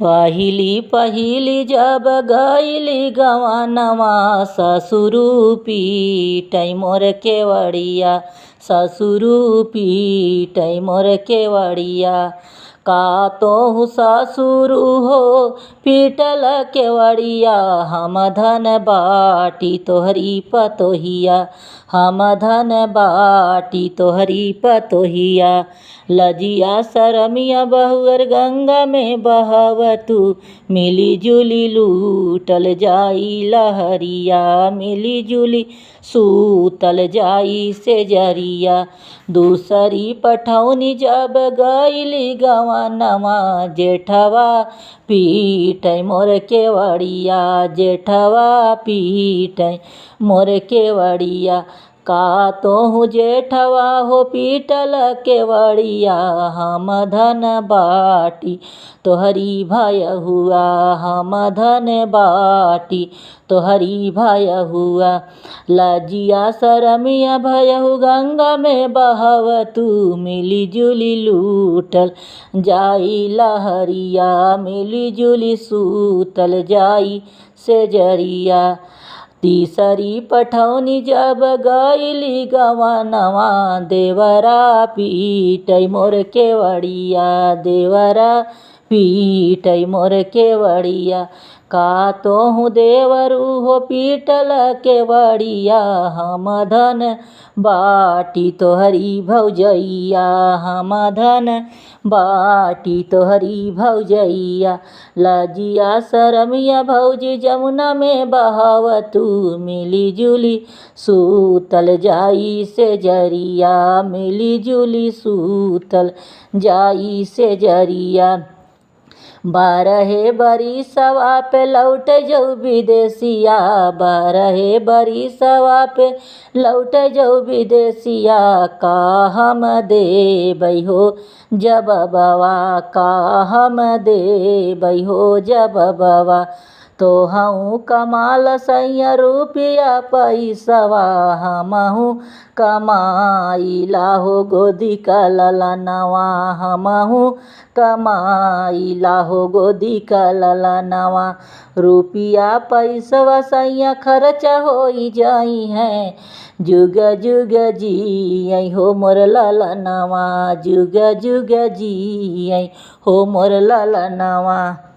पहिली पहिली जब गईली गवनवा ससुरु पीटै मोर केवड़िया, ससुरु पीटै मोर केवड़िया। का तोहु ससुरु हो पीटल केवड़िया, हम धन बाटी तोहरी पतोहिया, हम धन बाटी तोहरी पतोहिया। लजिया शरमिया बहुअर गंगा में बहवतु, मिली जुली लूटल जाई लहरिया, मिली जुली सूतल जाई से जरिया। दूसरी पठौनी जब गईली गवनवा, जेठवा पीटै मोर केवड़िया, जेठवा पीटै मोर केवड़िया। का तोहु जेठवा हो पीटल केवड़िया, हम धन बाटी तोहरी भयहुआ, हम धन बाटी तोहरी भयहुआ। लजिया शरमिया भयहु गंगा में बहवतु, मिली जुली लूटल जाई लहरिया, मिली जुली सूतल जाई से जरिया। तीसरी पठौनी जब गईली गवनवा, देवरा पीटै मोर केवड़िया, देवरा पीटै मोर केवड़िया। का तोहु देवरु हो पीटल केवड़िया, हम धन बाटी तोहरी भौजैया, हम धन बाटी तोहरी भौजैया। लजिया शरमिया भौजी जमुना में बहवतु, मिली जुली सूतल जाई से जरिया, मिली जुली सूतल जाई से जरिया। 12 बरिसवा पे लौट जाऊ विदेशिया, 12 बरिसवा पे लौट जाऊ विदेशिया। का हम देबै हो जबबवा, का हम देबै हो जबबवा। तोहू कमाल सैया रुपया पैसवा, हमहू कमाइला हो गोदी का ललनवा, हमहू कमाइला हो गोदी का ललनवा। रुपया पैसवा सैया खर्च होई जाई है, जुग जुग जियै हो मोर ललनवा, जुग जुग जियै हो मोर ललनवा।